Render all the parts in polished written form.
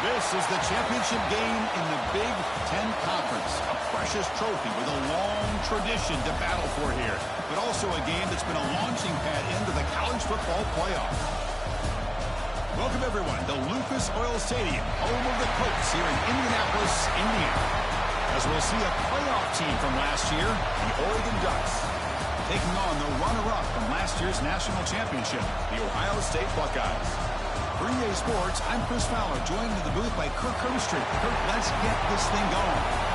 This is the championship game in the Big Ten Conference. A precious trophy with a long tradition to battle for here. But also a game that's been a launching pad into the college football playoff. Welcome, everyone, to Lucas Oil Stadium, home of the Colts here in Indianapolis, Indiana. As we'll see a playoff team from last year, the Oregon Ducks, taking on the runner-up from last year's national championship, the Ohio State Buckeyes. For EA Sports, I'm Chris Fowler, joined in the booth by Kirk Herbstreit. Kirk, let's get this thing going.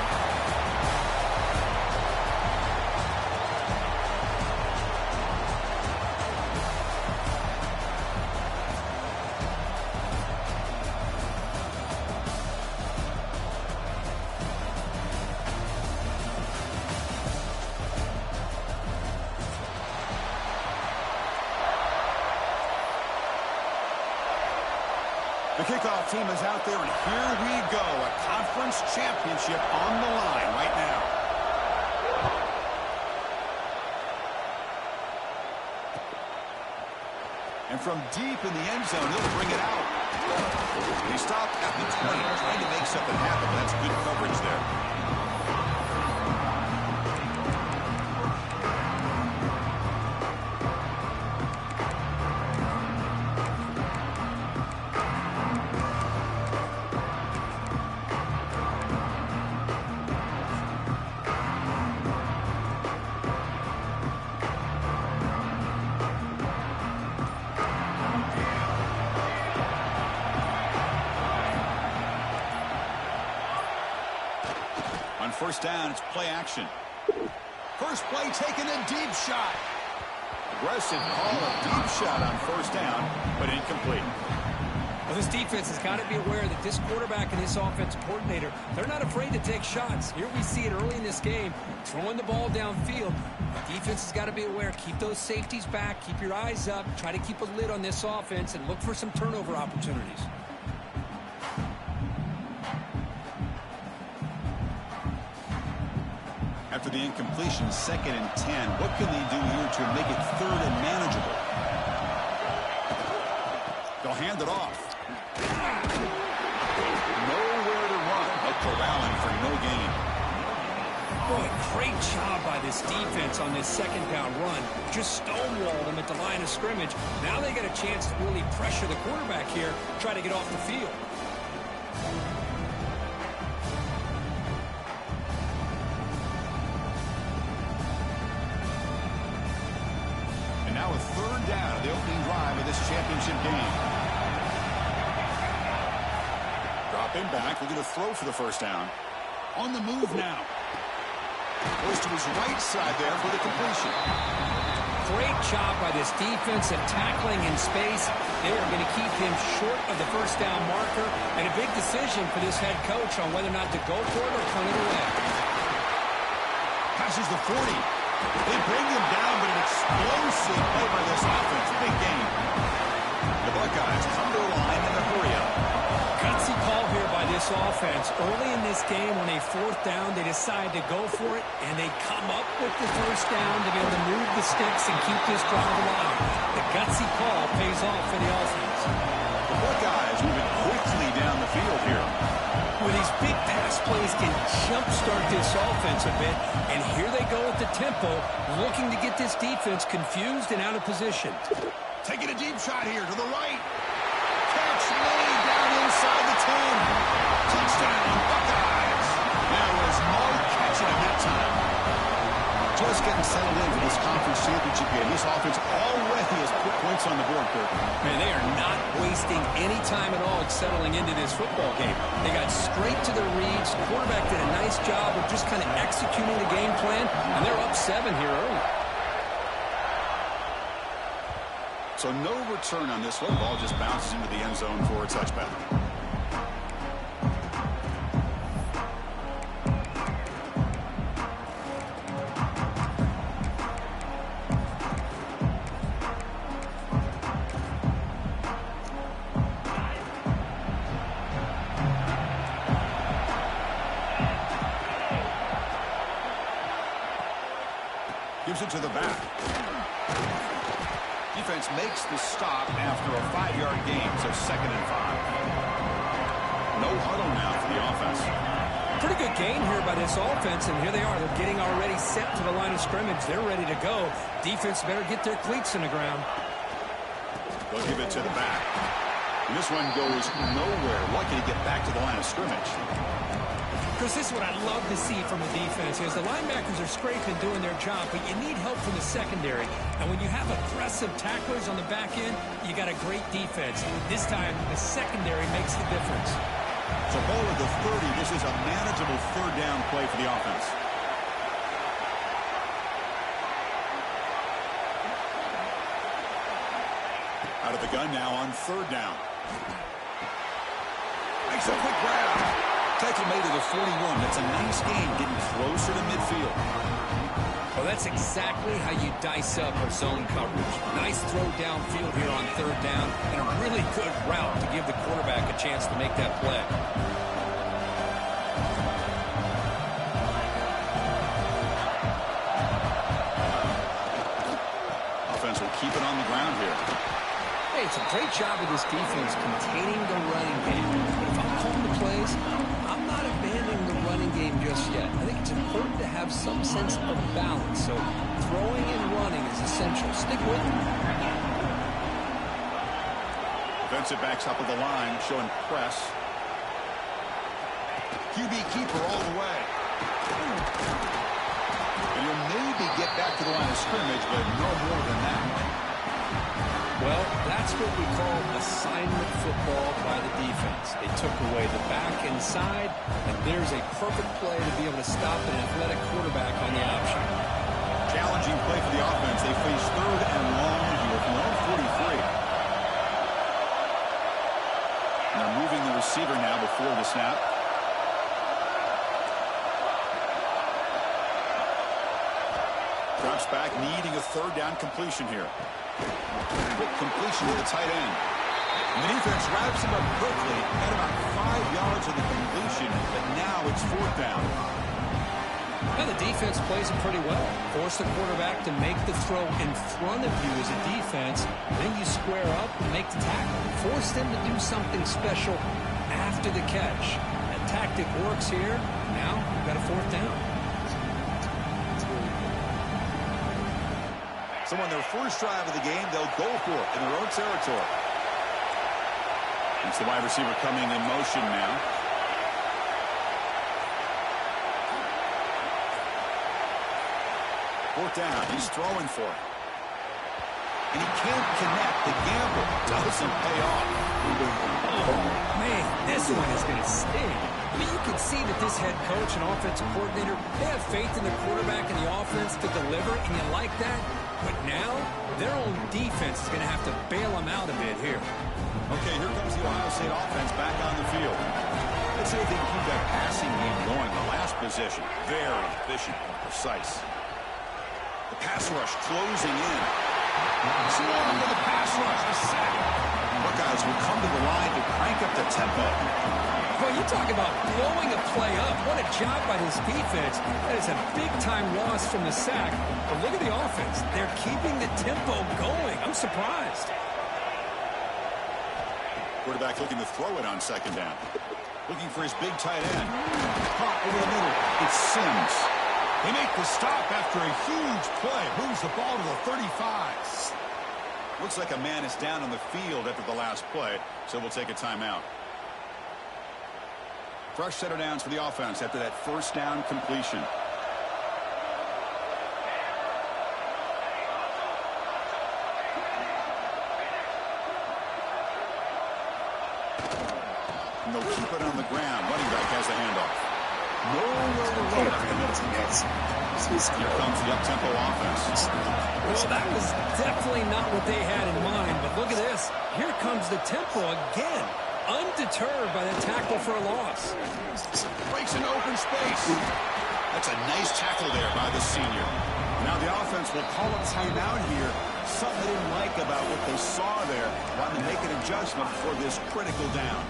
The kickoff team is out there, and here we go. A conference championship on the line right now. And from deep in the end zone, they'll bring it out. He stopped at the 20, trying to make something happen. That's good coverage there. First down, it's play action. First play, taking a deep shot. Aggressive call, a deep shot on first down, but incomplete. Well, this defense has got to be aware that this quarterback and this offensive coordinator, they're not afraid to take shots. Here we see it early in this game, throwing the ball downfield. The defense has got to be aware. Keep those safeties back. Keep your eyes up. Try to keep a lid on this offense and look for some turnover opportunities. After the incompletion, 2nd and 10. What can they do here to make it 3rd and manageable? They'll hand it off. Nowhere to run. A corralling for no gain. Boy, great job by this defense on this second down run. Just stonewalled them at the line of scrimmage. Now they get a chance to really pressure the quarterback here, try to get off the field. Now a 3rd down, the opening drive of this championship game. Dropping back, looking to throw for the first down. On the move now. Goes to his right side there for the completion. Great job by this defense at tackling in space. They are going to keep him short of the first down marker, and a big decision for this head coach on whether or not to go for it or turn it away. Passes the 40. They bring him down, but an explosive play by this offense. Big game. The Buckeyes come to the line in a hurry-up. Gutsy call here by this offense. Early in this game, on a 4th down, they decide to go for it, and they come up with the first down to be able to move the sticks and keep this drive alive. The gutsy call pays off for the offense. The Buckeyes moving quickly down the field here. With these big pass plays can jumpstart this offense a bit, and here they go at the tempo, looking to get this defense confused and out of position. Taking a deep shot here to the right. Catch made down inside the 10. Touchdown, Buckeyes. There was no catching him that time. Just getting settled in for this conference championship game. This offense already has put points on the board, Kirk. Man, they are not wasting any time at all settling into this football game. They got straight to their reads. The quarterback did a nice job of just kind of executing the game plan, and they're up 7 here early. So no return on this one. Ball just bounces into the end zone for a touchback. Gives it to the back. Defense makes the stop after a 5-yard gain, so 2nd and 5. No huddle now for the offense. Pretty good gain here by this offense, and here they are. They're getting already set to the line of scrimmage. They're ready to go. Defense better get their cleats in the ground. They'll give it to the back. And this one goes nowhere. Lucky to get back to the line of scrimmage. Chris, this is what I love to see from the defense. As the linebackers are scraping, doing their job, but you need help from the secondary. And when you have aggressive tacklers on the back end, you got a great defense. This time, the secondary makes the difference. So ball at the 30. This is a manageable third down play for the offense. Out of the gun now on third down. Makes a quick grab. Tackle made to the 41. That's a nice gain, getting closer to midfield. Well, that's exactly how you dice up a zone coverage. Nice throw downfield here on third down, and a really good route to give the quarterback a chance to make that play. Offense will keep it on the ground here. Hey, it's a great job of this defense containing the running game. But if I'm calling the plays, I'm not abandoning the running game just yet. I think it's important to have some sense of balance. So throwing and running is essential. Stick with it. Defensive backs up at the line, showing press. QB keeper all the way. And you'll maybe get back to the line of scrimmage, but no more than that. Well, that's what we call assignment football by the defense. They took away the back inside, and there's a perfect play to be able to stop an athletic quarterback on the option. Challenging play for the offense. They face third and long here from their own 43. And they're moving the receiver now before the snap. Drops back, needing a third down completion here. Quick completion to the tight end. And the defense wraps him up quickly at about 5 yards of the completion, but now it's fourth down. Now the defense plays it pretty well. Force the quarterback to make the throw in front of you as a defense. Then you square up and make the tackle. Force them to do something special after the catch. That tactic works here. Now you've got a fourth down. So on their first drive of the game, they'll go for it in their own territory. It's the wide receiver coming in motion now. Fourth down. He's throwing for it. And he can't connect. The gamble doesn't pay off. Oh, man, this one is going to sting. I mean, you can see that this head coach and offensive coordinator, they have faith in the quarterback and the offense to deliver, and you like that. But now, their own defense is going to have to bail them out a bit here. Okay, here comes the Ohio State offense back on the field. Let's see if they can keep that passing game going. The last possession, very efficient and precise. The pass rush closing in. Swarm with the pass rush, the sack. Buckeyes will come to the line to crank up the tempo. Well, you talk about blowing a play up. What a job by this defense. That is a big-time loss from the sack. But look at the offense. They're keeping the tempo going. I'm surprised. Quarterback looking to throw it on second down. Looking for his big tight end. Caught over the middle. It's Sims. They make the stop after a huge play. Moves the ball to the 35. Looks like a man is down on the field after the last play, so we'll take a timeout. Fresh set of downs for the offense after that first down completion. And they'll keep it on the ground. Running back has the handoff. Nowhere to run. Here comes the up-tempo offense. Well, that was definitely not what they had in mind, but look at this. Here comes the tempo again. Undeterred by the tackle for a loss. Breaks an open space. That's a nice tackle there by the senior. Now the offense will call a timeout here. Something they didn't like about what they saw there. Want to make an adjustment for this critical down.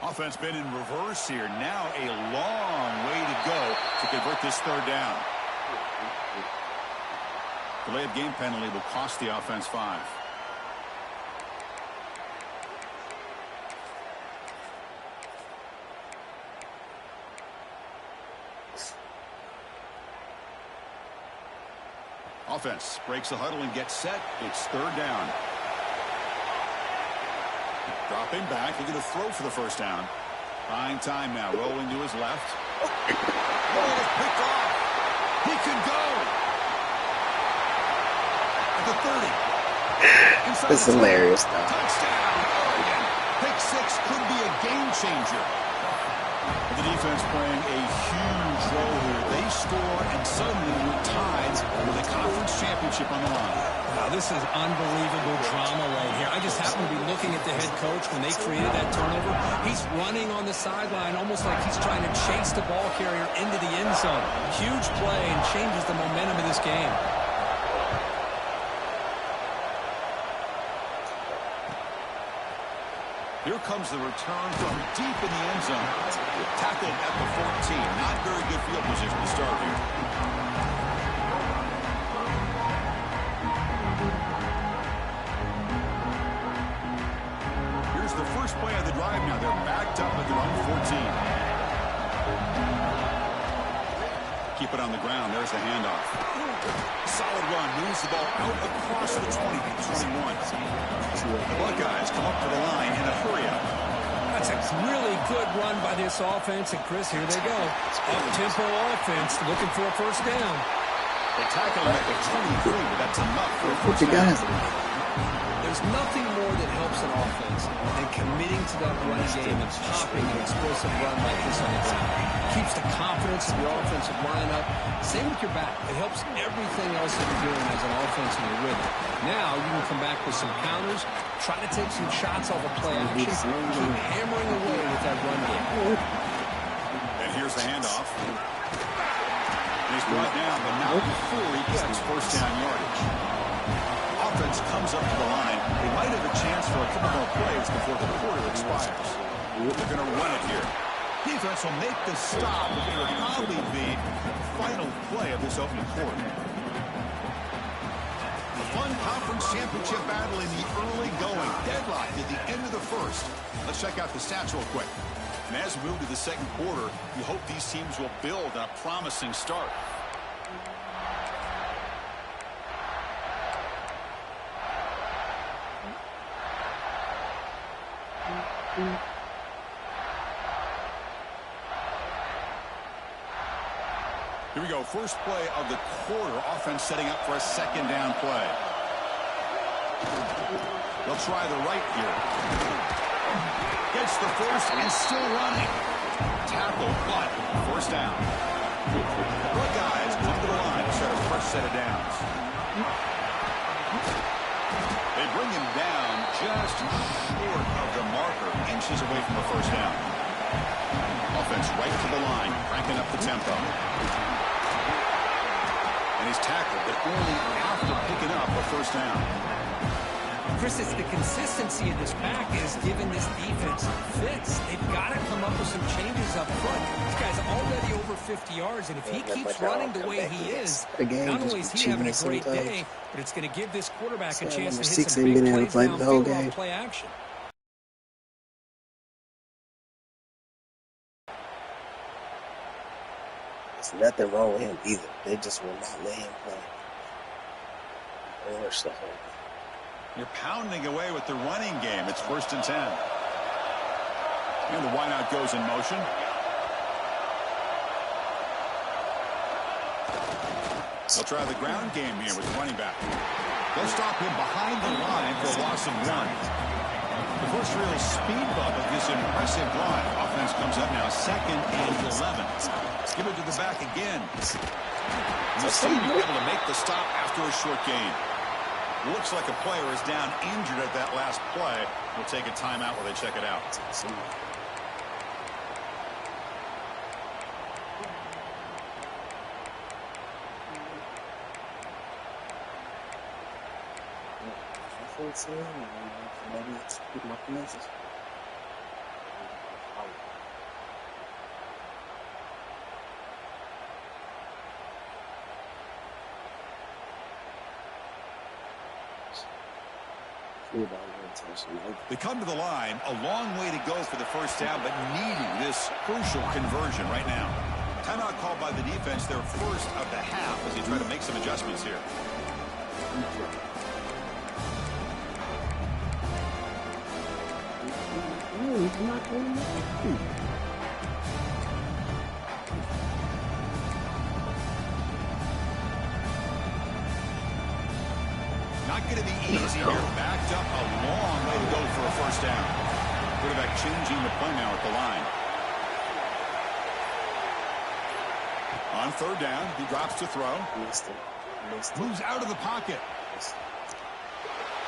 Offense been in reverse here. Now a long way to go to convert this third down. Delay of game penalty will cost the offense 5. Offense breaks the huddle and gets set. It's third down. Dropping back. They're going to throw for the first down. Buying time now. Rolling to his left. Ball is picked off. He can go. At the 30. It's hilarious, though. Touchdown, Oregon. Pick 6 could be a game changer. The defense playing a huge role here. They score, and suddenly we're tied with a conference championship on the line. Wow, this is unbelievable drama right here. I just happen to be looking at the head coach when they created that turnover. He's running on the sideline almost like he's trying to chase the ball carrier into the end zone. Huge play and changes the momentum of this game. Here comes the return from deep in the end zone. Tackled at the 14. Not very good field position to start here. Here's the first play of the drive now. They're backed up at their own 14. Keep it on the ground. There's the handoff. Solid run. Moves the ball out across the 20 to 21. The Buckeyes come up to the line in a hurry-up. That's a really good run by this offense. And, Chris, here they go. Up-tempo offense looking for a first down. They tackle him at the 23, but that's enough for a first What you down. guys? There's nothing more that helps an offense than committing to that running game and popping an explosive run like this on the ground. Keeps the confidence of your offensive line up. Same with your back. It helps everything else that you're doing as an offense when you're with it. Now you can come back with some counters, try to take some shots off of play action, keep hammering away with that run game. And here's the handoff. He's brought down, but not before he gets first down yardage. Offense comes up to the line. They might have a chance for a couple more plays before the quarter expires. They're going to run it here. Defense will make the stop, but it will probably be the final play of this opening quarter. The fun conference championship battle in the early going. Deadlocked at the end of the first. Let's check out the stats real quick. And as we move to the second quarter, we hope these teams will build on a promising start. Here we go. First play of the quarter. Offense setting up for a second down play. They'll try the right here. Gets the first and still running. Tackle, but first down. Buckeyes come to the line to start a fresh set of downs. They bring him down just short of the marker, inches away from the first down. Offense right to the line, cranking up the tempo. And he's tackled, but only after picking up a first down. Chris, it's the consistency of this pack is giving this defense fits. They've got to come up with some changes up front. This guy's already over 50 yards, and if he keeps running the way he is, not only is he having a great day, but it's going to give this quarterback a chance to hit some big plays downfield on play action. There's nothing wrong with him either. They just will not let him play. Or stuff like that. You're pounding away with the running game. It's 1st and 10. And the wideout goes in motion. They'll try the ground game here with the running back. They'll stop him behind the line for a loss of 1. The first real speed bump of this impressive drive. Offense comes up now 2nd and 11. Give it to the back again. We'll see be able to make the stop after a short gain. Looks like a player is down injured at that last play. We'll take a timeout while they check it out. Maybe it's my message. They come to the line, a long way to go for the first down, but needing this crucial conversion right now. Timeout called by the defense, their first of the half, as they try to make some adjustments here. Not going to be easy here. Backed up a long way to go for a first down. Quarterback changing the play now at the line. On third down, he drops to throw. Moves out of the pocket.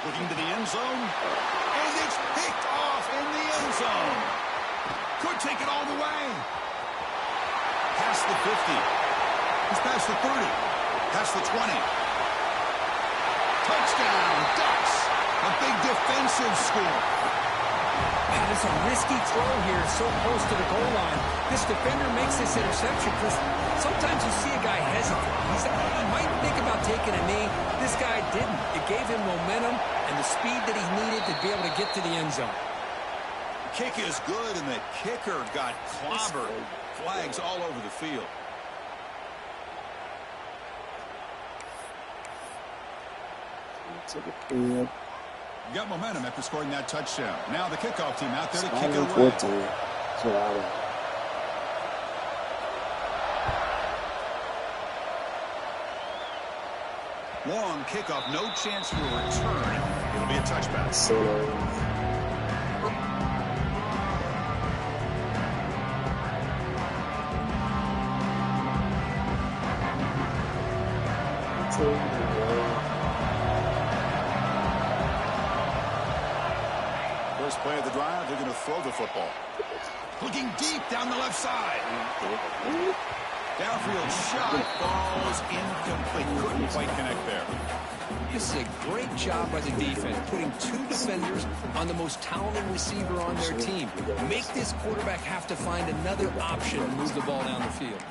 Looking to the end zone. And it's picked off in the end zone. Could take it all the way. Past the 50. He's past the 30. Past the 20. Touchdown, Ducks. A big defensive score. Man, it's a risky throw here, so close to the goal line. This defender makes this interception because sometimes you see a guy hesitate. He might think about taking a knee. This guy didn't. It gave him momentum and the speed that he needed to be able to get to the end zone. Kick is good, and the kicker got clobbered. Flags all over the field. Got momentum after scoring that touchdown. Now the kickoff team out there to kick it away. Long kickoff, no chance for a return. It'll be a touchback. First play of the drive, they're going to throw the football. Looking deep down the left side. Downfield shot falls incomplete. Couldn't quite connect there. This is a great job by the defense, putting two defenders on the most talented receiver on their team. Make this quarterback have to find another option to move the ball down the field.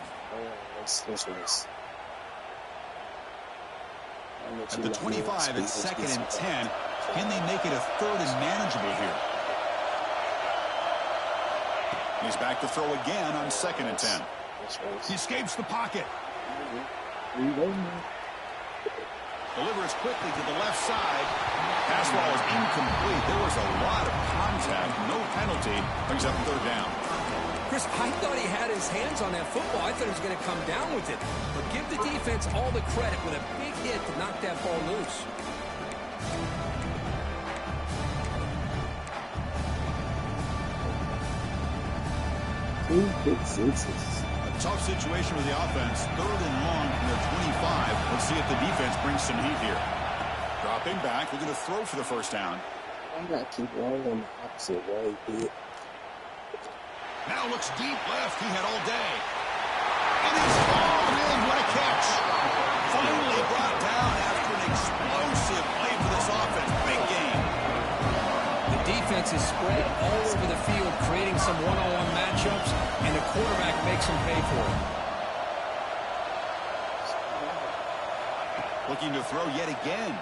At the 25, it's 2nd and 10. Can they make it a 3rd and manageable here? He's back to throw again on 2nd and 10. He escapes the pocket. Delivers quickly to the left side. Pass ball is incomplete. There was a lot of contact. No penalty. Brings up 3rd down. Chris, I thought he had his hands on that football. I thought he was going to come down with it. But give the defense all the credit with a big hit to knock that ball loose. A tough situation with the offense. 3rd and long from their 25. Let's see if the defense brings some heat here. Dropping back. We're going to throw for the first down. I got to keep rolling the opposite way, dude. Now looks deep left. He had all day. And he's fallen in. What a catch. Finally brought down after an explosive play for this offense. Big game. The defense is spread all over the field, creating some one-on-one matchups, and the quarterback makes them pay for it. Looking to throw yet again.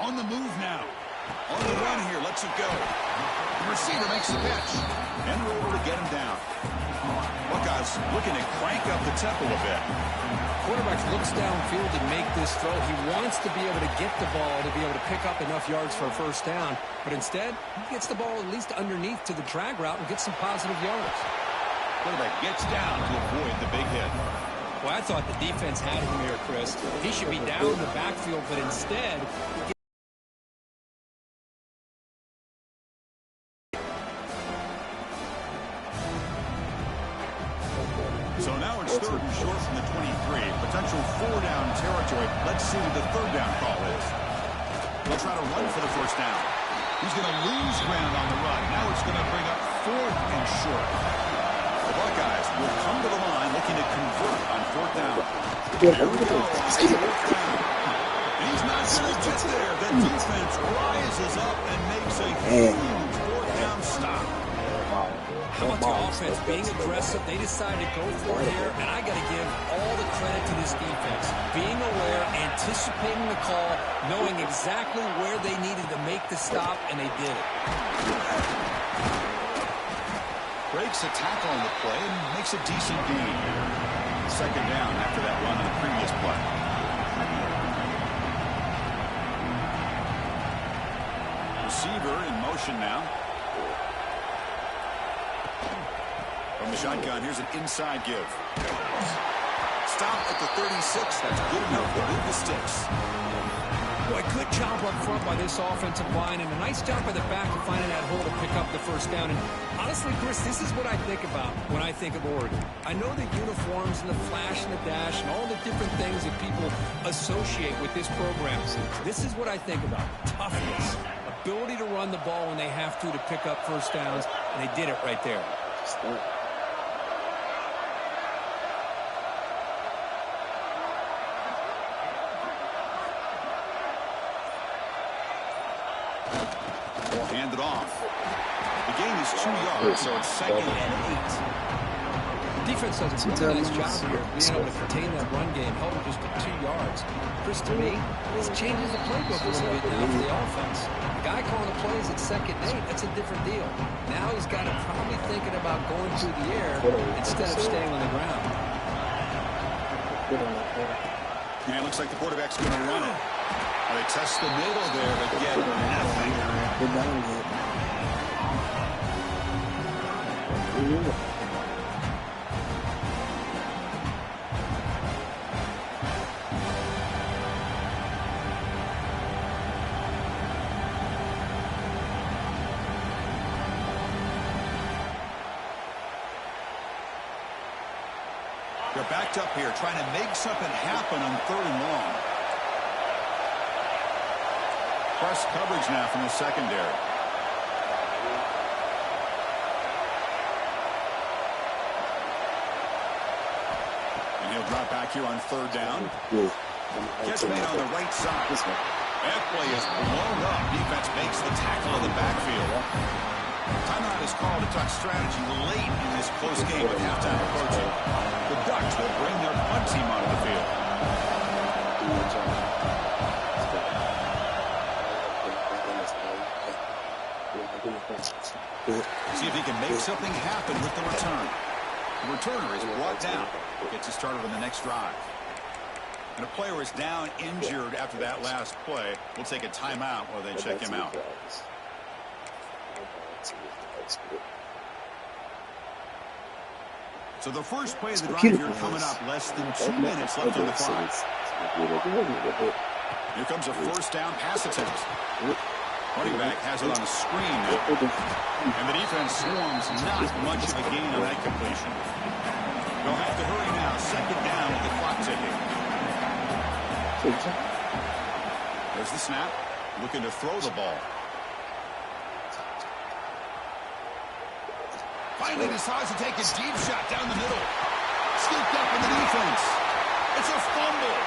On the move now. On the run here. Lets it go. The receiver makes the catch. And we're able to get him down. Buckeyes looking to crank up the tempo a bit. Quarterback looks downfield to make this throw. He wants to be able to get the ball to be able to pick up enough yards for a first down. But instead, he gets the ball at least underneath to the drag route and gets some positive yards. Quarterback gets down to avoid the big hit. Well, I thought the defense had him here, Chris. He should be down in the backfield, but instead... So now it's 3rd and short from the 23. Potential 4-down territory. Let's see what the 3rd down call is. They'll try to run for the first down. He's going to lose ground on the run. Now it's going to bring up 4th and short. The Buckeyes will come to the line looking to convert on 4th down. Here we go. He's not going to get there. The defense rises up and makes a huge 4th down stop. How about the offense being aggressive? They decided to go for it here, and I got to give all the credit to this defense. Being aware, anticipating the call, knowing exactly where they needed to make the stop, and they did it. Breaks a tackle on the play and makes a decent gain. Second down after that run on the previous play. Receiver in motion now. From the shotgun, here's an inside give. Stop at the 36. That's good enough to move the sticks. Boy, good job up front by this offensive line, and a nice job by the back of finding that hole to pick up the first down. And honestly, Chris, this is what I think about when I think of Oregon. I know the uniforms and the flash and the dash and all the different things that people associate with this program. This is what I think about. Toughness. Ability to run the ball when they have to pick up first downs, and they did it right there. Hand it off. The gain is 2 yards, so it's 2nd and 8. Defense does a really nice job here being able to contain that run game, held it just to 2 yards. Chris, to me, this changes the playbook a little bit now for the offense. The guy calling the plays at 2nd and 8, that's a different deal. Now he's got him probably thinking about going through the air instead of staying on the ground. Yeah, it looks like the quarterback's going to run it. They test the middle there, but get nothing. They're backed up here, trying to make something happen on 3rd and long. Press coverage now from the secondary. And he'll drop back here on 3rd down. Catch made on the right side. That play is blown up. Defense makes the tackle in the backfield. Timeout is called to talk strategy late in this close game with halftime approaching. The Ducks will bring their punt team onto the field. See if he can make something happen with the return. The returner is brought down. Gets us started on the next drive. And a player is down injured after that last play. We'll take a timeout while they check him out. So the first play of the drive here coming up, less than 2 minutes left on the clock. Here comes a first down pass attempt. Running back has it on a screen now. And the defense swarms not much of a gain on that completion. They'll have to hurry now. 2nd down with the clock ticking. There's the snap. Looking to throw the ball. Finally decides to take a deep shot down the middle. Scooped up in the defense. It's a fumble.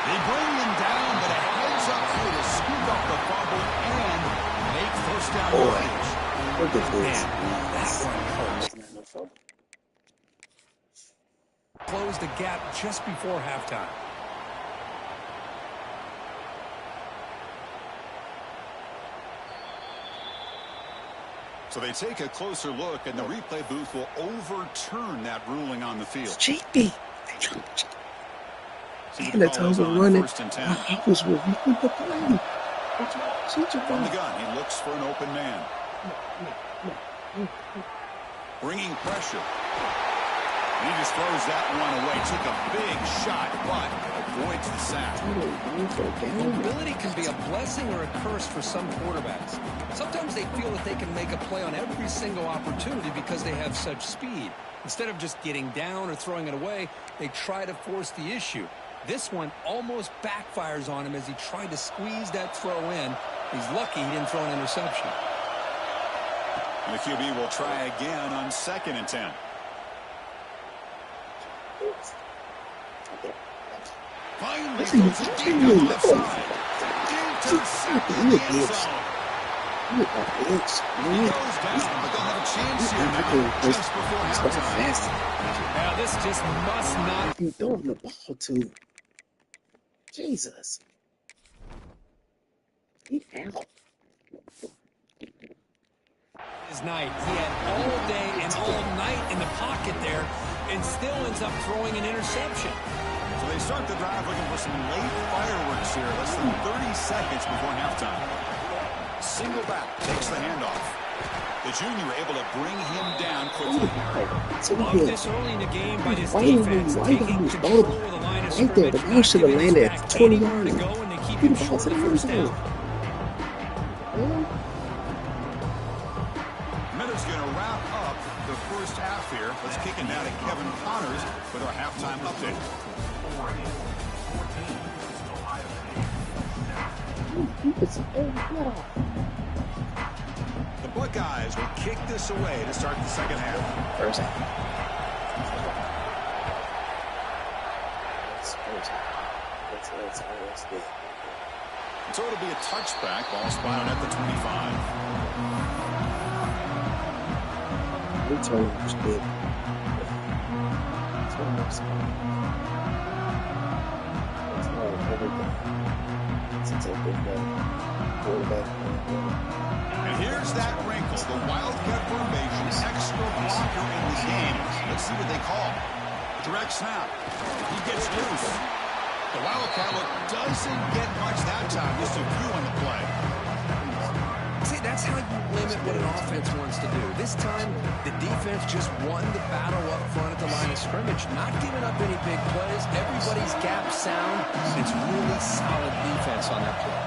They bring them down, but a heads up here to scoop up the fumble and make first down yardage. Look at this. That one hurt. Close the gap just before halftime. So they take a closer look, and the replay booth will overturn that ruling on the field. It's cheating. And that's how we're running. I was reviewing the play. From the gun, he looks for an open man. Bringing pressure. And he just throws that one away. Took a big shot, but avoids the sack. Mobility can be a blessing or a curse for some quarterbacks. Sometimes they feel that they can make a play on every single opportunity because they have such speed. Instead of just getting down or throwing it away, they try to force the issue. This one almost backfires on him as he tried to squeeze that throw in. He's lucky he didn't throw an interception. And the QB will try again on 2nd and 10. Finally, throws it deep down the left side. Intercepted in the end zone. You a bitch. He goes down, but they'll have a chance here now, just before Start halftime. fast. Now, this just must not If you throwing the ball to Jesus. Get out. his night. He had all day and all night in the pocket there and still ends up throwing an interception. So they start the drive looking for some late fireworks here. Less than 30 seconds before halftime. Single back takes the handoff. The junior able to bring him down quickly. Love this early in the game by this Why defense, you taking throw control the of the line of right there? The scrimmage, ball not should have giving his landed back at 20 anywhere to yards. go, and they keep Get him the ball short to of the the first end zone. down. Miller's going to wrap up the first half here. Let's kick it now to Kevin Connors with our halftime update. The Buckeyes will kick this away to start the second half. First half. That's good. So it'll be a touchback. Ball spotted at the 25. Turnovers good. Turnovers. It's not everything. It's a big quarterback. And here's that wrinkle. The Wildcat formation, extra blocker in the game. Let's see what they call. Direct snap. He gets loose. The Wildcat look doesn't get much that time. Just a few on the play. See, that's how you limit what an offense wants to do. This time, the defense just won the battle up front at the line of scrimmage, not giving up any big plays. Everybody's gap sound. It's really solid defense on that play.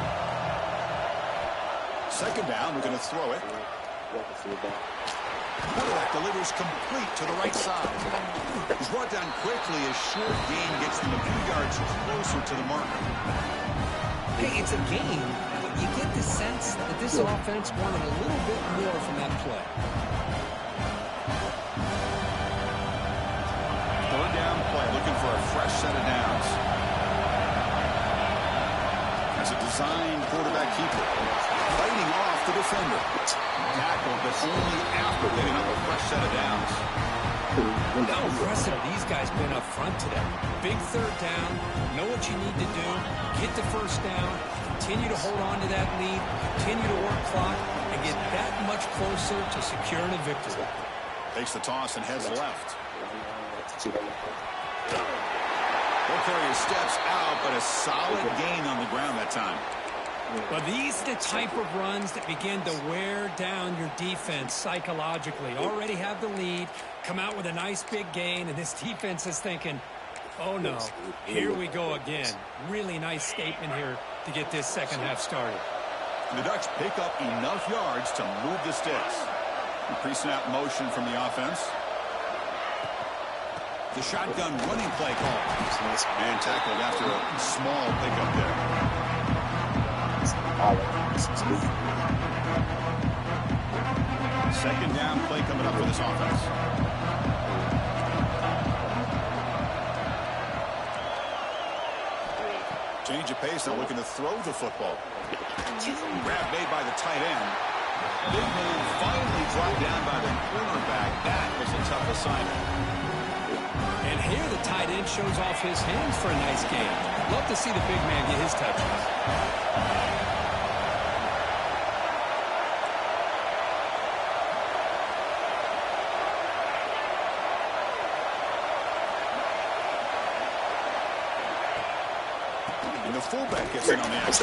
Second down, we're going to throw it. Quarterback delivers complete to the right side. He's brought down quickly. A short gain gets them a few yards closer to the marker. Hey, it's a game, but you get the sense that this offense wanted a little bit more from that play. Third down play, looking for a fresh set of downs. As a designed quarterback keeper, fighting off the defender. Tackle, but only after picking up a fresh set of downs. How impressive these guys been up front today. Big third down, know what you need to do, get the first down, continue to hold on to that lead, continue to work clock, and get that much closer to securing a victory. Takes the toss and heads left. Carrier steps out, but a solid gain on the ground that time. Well, these are the type of runs that begin to wear down your defense psychologically. Already have the lead, come out with a nice big gain, and this defense is thinking, oh no, here we go again. Really nice statement here to get this second half started. The Ducks pick up enough yards to move the sticks. Pre-snap motion from the offense. The shotgun running play call. And tackled after a small pickup there. Second down play coming up for this offense. Change of pace, they're looking to throw the football. Grab made by the tight end. Big man finally dropped down by the cornerback. That was a tough assignment. And here the tight end shows off his hands for a nice game. Love to see the big man get his touches. And the fullback gets in on the action.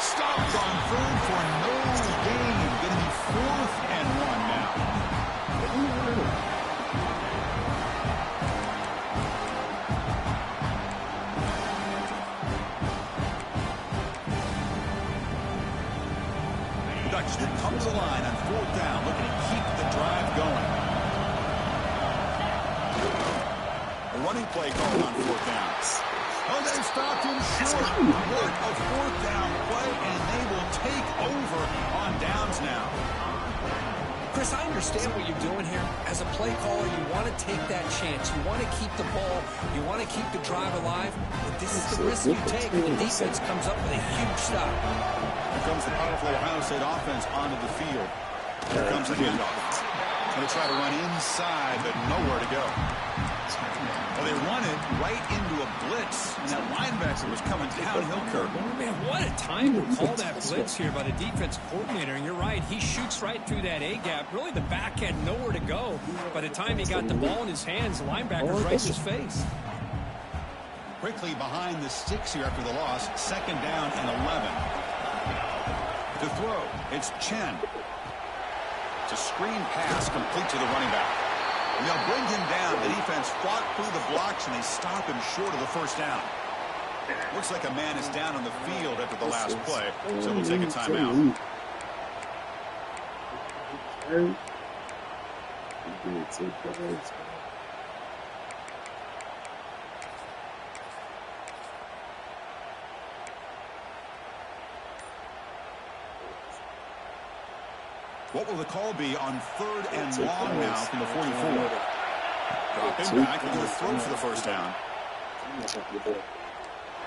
Stopped on third for no gain. Going to be 4th and 1 now. The Ducks will come to the line on 4th down, looking to keep the drive going. A running play called on 4th down. Oh, they stopped him short. What a 4th down play, and they will take over on downs now. Chris, I understand what you're doing here. As a play caller, you want to take that chance. You want to keep the ball. You want to keep the drive alive. But this is the risk you take when the defense comes up with a huge stop. Here comes the powerful Ohio State offense onto the field. Here comes the handoff. Going to try to run inside, but nowhere to go. Well, they run it right into a blitz, and that linebacker was coming downhill, Kirk. Man, what a time to call that blitz here by the defense coordinator. And you're right, he shoots right through that A-gap. Really, the back had nowhere to go. By the time he got the ball in his hands, the linebacker's right in his face. Quickly behind the sticks here after the loss. 2nd down and 11. To throw, it's Chen. It's a screen pass complete to the running back. And they'll bring him down. The defense fought through the blocks, and they stop him short of the 1st down. Looks like a man is down on the field after the last play, so we'll take a timeout. What will the call be on 3rd and long now from the 44? Drop him back and do a throw for the 1st down.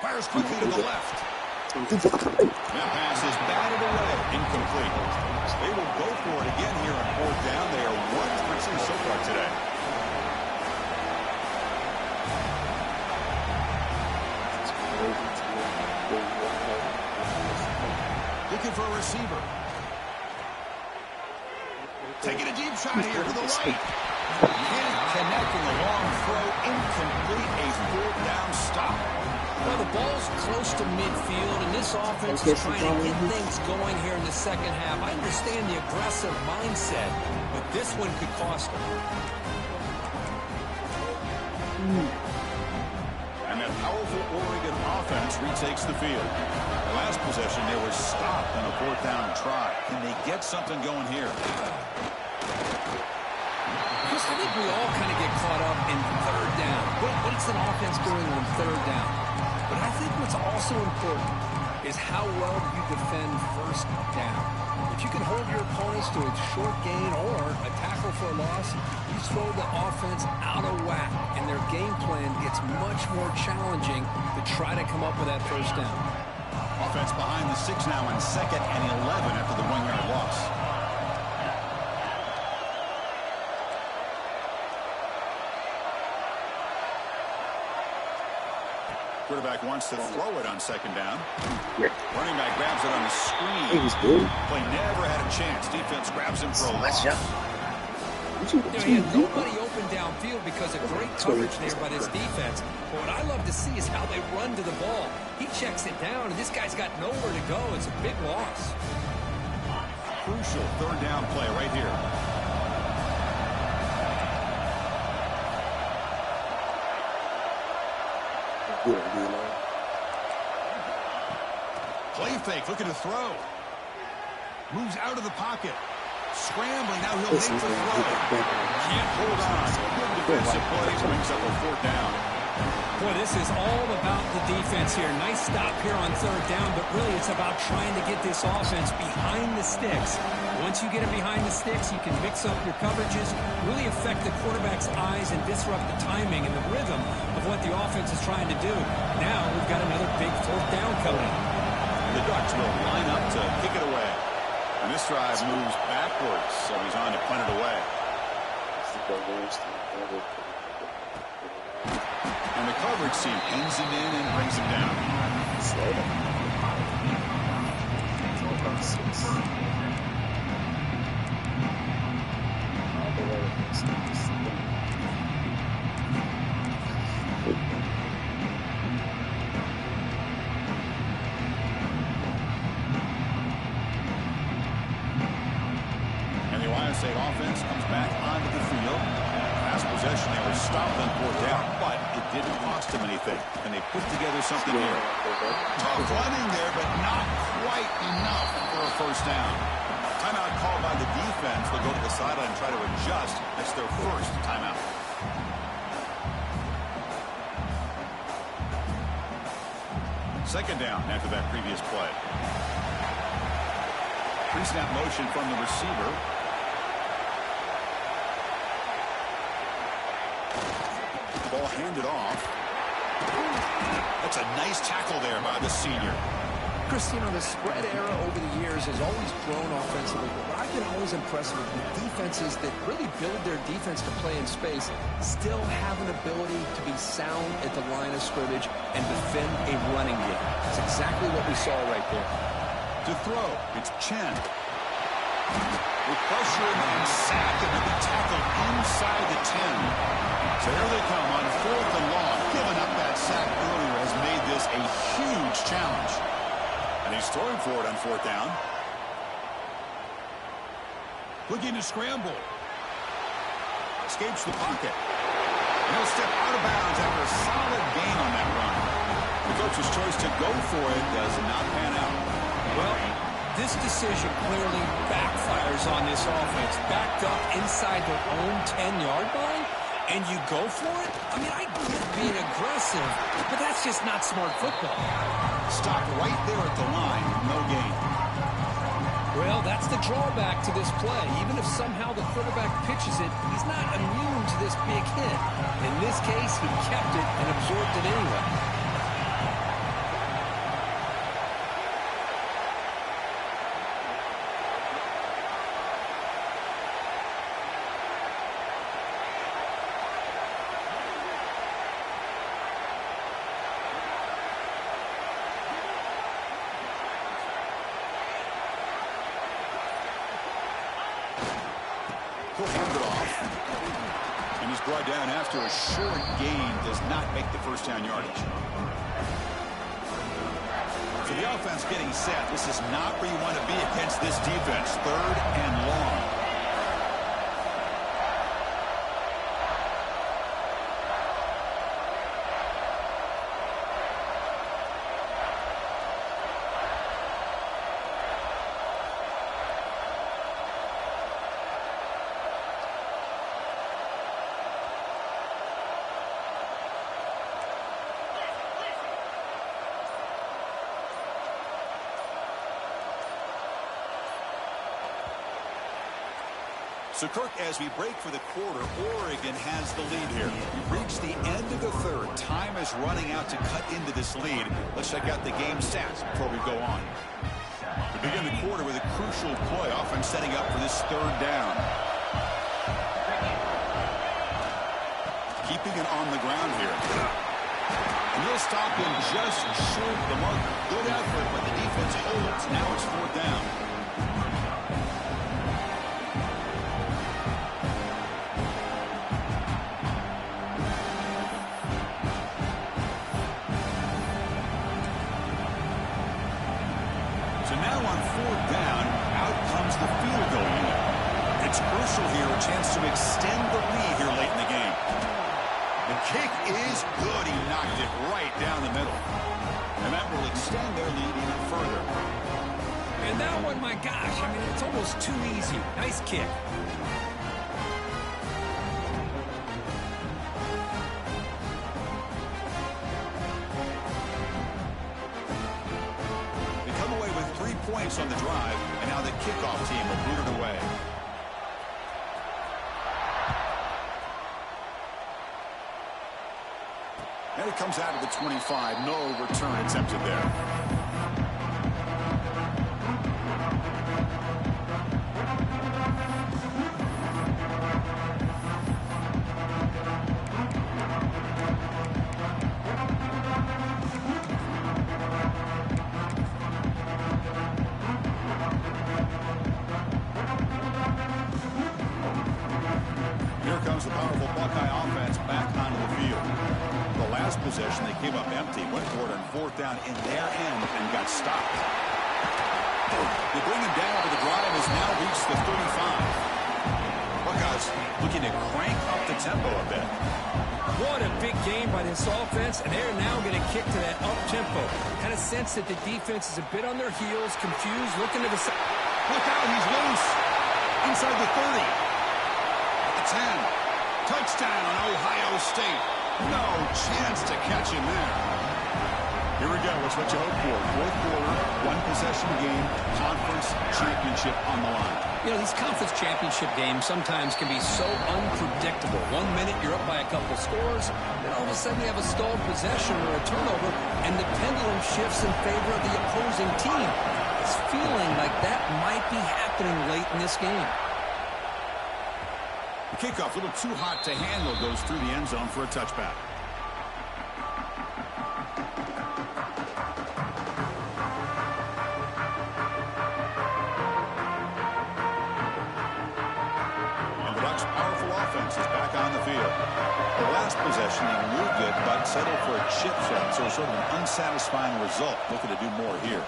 Fires quickly to the left. That pass is batted away. Incomplete. They will go for it again here on 4th down. They are 1 for 2 so far today. Looking for a receiver. Taking a deep shot here to the right. Can't connect in the long throw. Incomplete. A 4th down stop. Well, the ball's close to midfield, and this offense is trying to get things going here in the 2nd half. I understand the aggressive mindset, but this one could cost them. And that powerful Oregon offense retakes the field. The last possession, they were stopped on a 4th down try. Can they get something going here? Chris, I think we all kind of get caught up in 3rd down. What's an offense doing on 3rd down? But I think what's also important is how well you defend 1st down. If you can hold your opponents to a short gain or a tackle for a loss, you throw the offense out of whack, and their game plan gets much more challenging to try to come up with that 1st down. Offense behind the 6 now in 2nd and 11 after the 1-yard loss. Quarterback wants to throw it on 2nd down. Running back grabs it on the screen. Play never had a chance. Defense grabs him for a loss. He had nobody open downfield because of great coverage there by this defense. But what I love to see is how they run to the ball. He checks it down, and this guy's got nowhere to go. It's a big loss. Crucial 3rd down play right here. Play fake, looking to throw. Moves out of the pocket. Scrambling, now he'll make the throw. Can't hold on. Good defensive play, brings up a 4th down. Boy, this is all about the defense here. Nice stop here on 3rd down, but really it's about trying to get this offense behind the sticks. Once you get it behind the sticks, you can mix up your coverages, really affect the quarterback's eyes and disrupt the timing and the rhythm of what the offense is trying to do. Now we've got another big 4th down coming. The Ducks will line up to kick it away. And this drive moves backwards, so he's on to punt it away. And the coverage team pins him in and brings him down. And the Ohio State offense comes back onto the field. Last possession, they were stopped on 4th down, but it didn't cost them anything. And they put together something here. Tough running there, but not quite enough for a 1st down. Timeout called by the defense. They'll go to the sideline and try to adjust. That's their 1st timeout. Second down after that previous play. Pre-snap motion from the receiver. ball handed off. That's a nice tackle there by the senior. Chris, the spread era over the years has always grown offensively, but what I've been always impressed with defenses that really build their defense to play in space still have an ability to be sound at the line of scrimmage and defend a running game. That's exactly what we saw right there. To throw, it's Chen. With pressure and sack, and to be tackled inside the 10. So here they come on 4th and long. Giving up that sack earlier has made this a huge challenge. And he's throwing for it on 4th down. Looking to scramble. Escapes the pocket. And he'll step out of bounds after a solid gain on that run. The coach's choice to go for it does not pan out. Well, this decision clearly backfires on this offense. Backed up inside their own 10-yard line, and you go for it? I mean, I get being aggressive, but that's just not smart football. Stopped right there at the line, no gain. Well, that's the drawback to this play. Even if somehow the quarterback pitches it, he's not immune to this big hit. In this case, he kept it and absorbed it anyway. He'll hand it off. And he's brought down after a short gain does not make the first down yardage. So the offense getting set. This is not where you want to be against this defense. 3rd and long. So, Kirk, as we break for the quarter, Oregon has the lead here. We've reached the end of the 3rd. Time is running out to cut into this lead. Let's check out the game stats before we go on. We begin the quarter with a crucial play, often setting up for this 3rd down. Keeping it on the ground here. And he'll stop him just short of the marker. Good effort, but the defense holds. Now it's 4th down. Chance to extend the lead here late in the game. The kick is good. He knocked it right down the middle. And that will extend their lead even further. And that one, my gosh, I mean, it's almost too easy. Nice kick. They come away with 3 points on the drive, and now the kickoff team will boot it away. And it comes out of the 25. No return attempted there. Here comes the powerful Buckeye offense back onto the field. The last possession, they came up empty, went for it on 4th down in their end and got stopped. They bring him down, but the drive has now reached the 35. Buckeyes looking to crank up the tempo a bit. What a big game by this offense, and they're now going to kick to that up-tempo. Kind of sense that the defense is a bit on their heels, confused, looking to the side. Look out, he's loose. Inside the 30. At the 10. Touchdown, Ohio State. No chance to catch him there. Here we go. It's what you hope for. Fourth quarter, one-possession game, conference championship on the line. You know, these conference championship games sometimes can be so unpredictable. 1 minute you're up by a couple scores, then all of a sudden you have a stalled possession or a turnover, and the pendulum shifts in favor of the opposing team. It's feeling like that might be happening late in this game. The kickoff, a little too hot to handle, goes through the end zone for a touchback. Possession, they moved it, but settled for a chip shot, so sort of an unsatisfying result. Looking to do more here.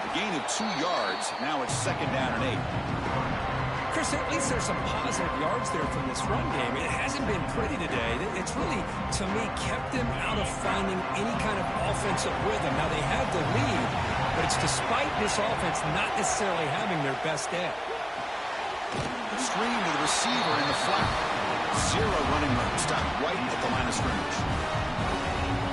A gain of 2 yards. Now it's 2nd down and 8. Chris, at least there's some positive yards there from this run game. It hasn't been pretty today. It's really, to me, kept them out of finding any kind of offensive rhythm. Now, they have the lead, but it's despite this offense not necessarily having their best day. Screen to the receiver in the flat. 0 running room. Stopped right at the line of scrimmage.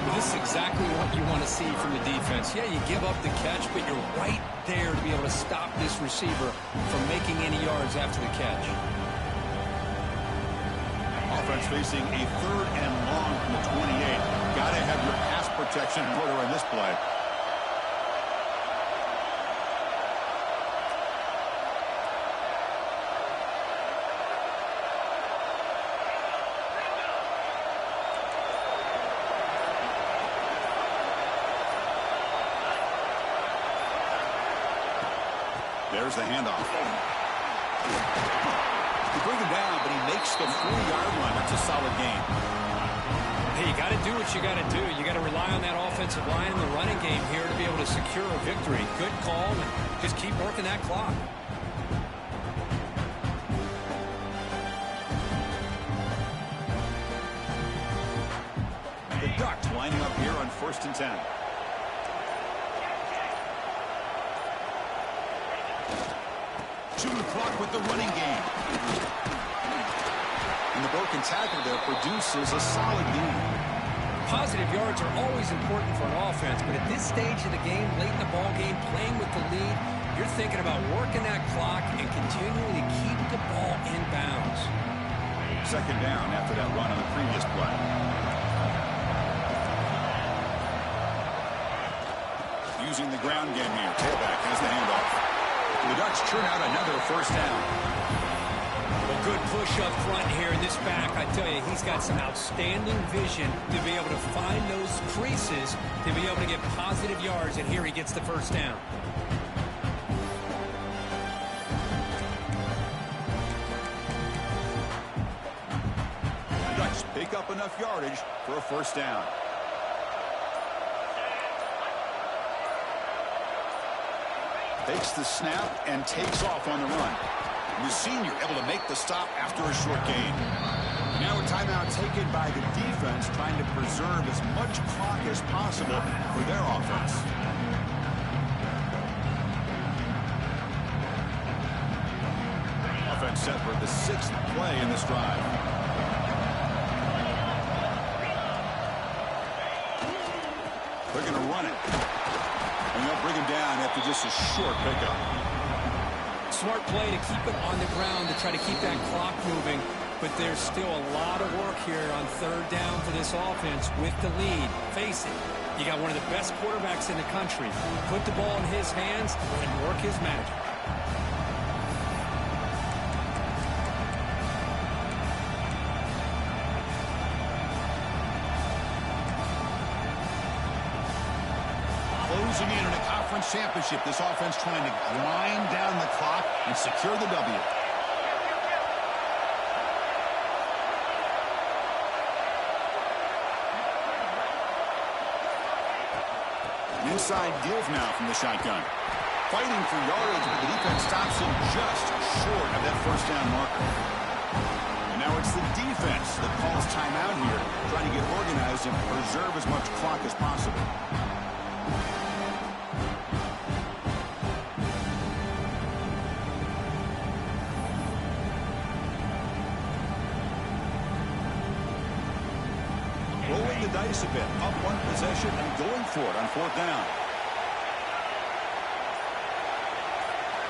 Well, this is exactly what you want to see from the defense. Yeah, you give up the catch, but you're right there to be able to stop this receiver from making any yards after the catch. Offense facing a 3rd and long from the 28. Got to have your pass protection in order in this play. There's the handoff. They bring him down, but he makes the 4-yard line. It's a solid game. Hey, you got to do what you got to do. You got to rely on that offensive line in the running game here to be able to secure a victory. Good call, and just keep working that clock. The Ducks lining up here on 1st and 10. Shooting clock with the running game. And the broken tackle there produces a solid gain. Positive yards are always important for an offense, but at this stage of the game, late in the ball game, playing with the lead, you're thinking about working that clock and continuing to keep the ball in bounds. 2nd down after that run on the previous play. Using the ground game here. Tailback has the handoff. The Ducks churn out another 1st down. A good push up front here in this back. I tell you, he's got some outstanding vision to be able to find those creases, to be able to get positive yards, and here he gets the 1st down. The Ducks pick up enough yardage for a 1st down. Takes the snap and takes off on the run. The senior able to make the stop after a short gain. Now a timeout taken by the defense, trying to preserve as much clock as possible for their offense. Offense set for the 6th play in this drive. They're going to run it. And they'll bring him down after just a short pickup. Smart play to keep it on the ground to try to keep that clock moving. But there's still a lot of work here on 3rd down for this offense with the lead. Face it, you got one of the best quarterbacks in the country. Put the ball in his hands and work his magic. Closing in on a conference championship, this offense trying to grind down the clock and secure the W. Inside deals now from the shotgun. Fighting for yardage, but the defense stops him just short of that 1st down marker. And now it's the defense that calls timeout here, trying to get organized and preserve as much clock as possible. the dice a bit. Up one possession and going for it on fourth down.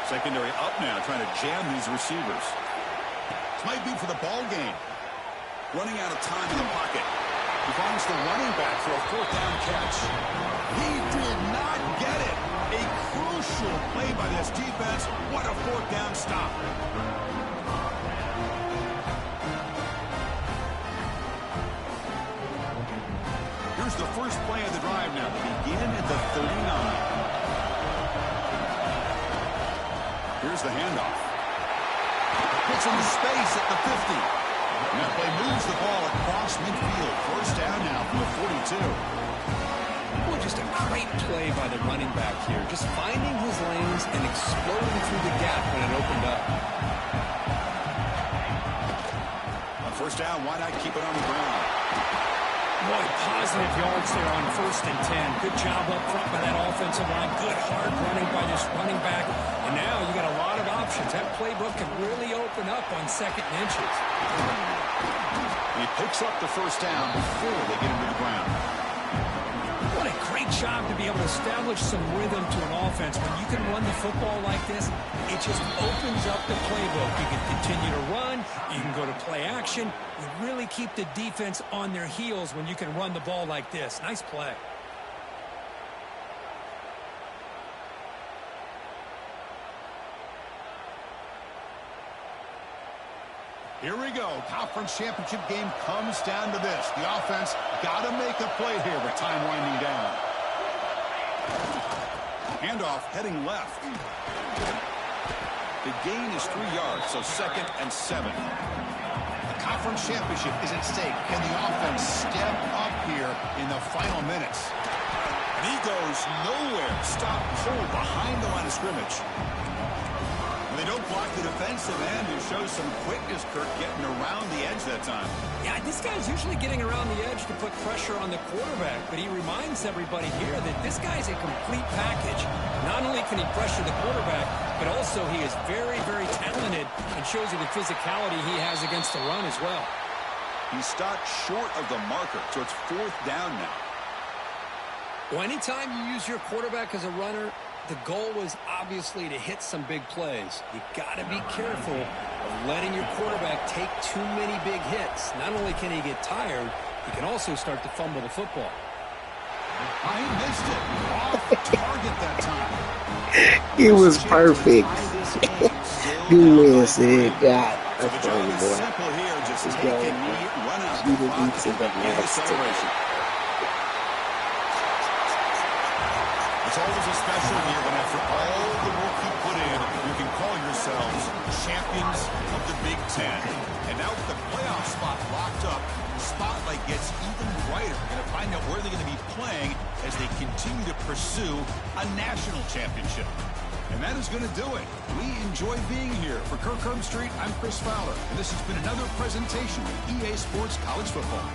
Secondary up now, trying to jam these receivers. This might be for the ball game. Running out of time in the pocket. He finds the running back for a fourth down catch. He did not get it. A crucial play by this defense. What a fourth down stop. Here's the first play of the drive now to begin at the 39. Here's the handoff. Puts him in space at the 50. And that play moves the ball across midfield. First down now from the 42. Well, just a great play by the running back here. Just finding his lanes and exploding through the gap when it opened up. On first down, why not keep it on the ground? Boy, positive yards there on 1st and 10. Good job up front by that offensive line. Good hard running by this running back. And now you got a lot of options. That playbook can really open up on 2nd and inches. He picks up the first down before they get him to the ground. What a great job to be able to establish some rhythm to an offense. When you can run the football like this, it just opens up the playbook. You can continue to run. You can go to play action. You really keep the defense on their heels when you can run the ball like this. Nice play. Here we go. Conference championship game comes down to this. The offense got to make a play here with time winding down. Handoff heading left. The gain is 3 yards, so 2nd and 7. The conference championship is at stake. Can the offense step up here in the final minutes? And he goes nowhere. Stop cold behind the line of scrimmage. They don't block the defensive end, who shows some quickness, Kirk, getting around the edge that time. Yeah, this guy's usually getting around the edge to put pressure on the quarterback, but he reminds everybody here that this guy's a complete package. Not only can he pressure the quarterback, but also he is very, very talented and shows you the physicality he has against the run as well. He stopped short of the marker, so it's 4th down now. Well, anytime you use your quarterback as a runner, the goal was obviously to hit some big plays. You got to be careful of letting your quarterback take too many big hits. Not only can he get tired, he can also start to fumble the football. He missed it. Off target that time. It was perfect. Good said, God, So the that's job funny, is boy. simple here. Just Let's take go. a knee, run out You the the clock, beats of the and begin the monster. celebration. It's always a special year when after all the work you put in, you can call yourselves champions of the Big Ten. And now with the playoff spot locked up, the spotlight gets even brighter. We're going to find out where they're going to be playing as they continue to pursue a national championship. And that is going to do it. We enjoy being here. For Kirk Herbstreit, I'm Chris Fowler. And this has been another presentation of EA Sports College Football.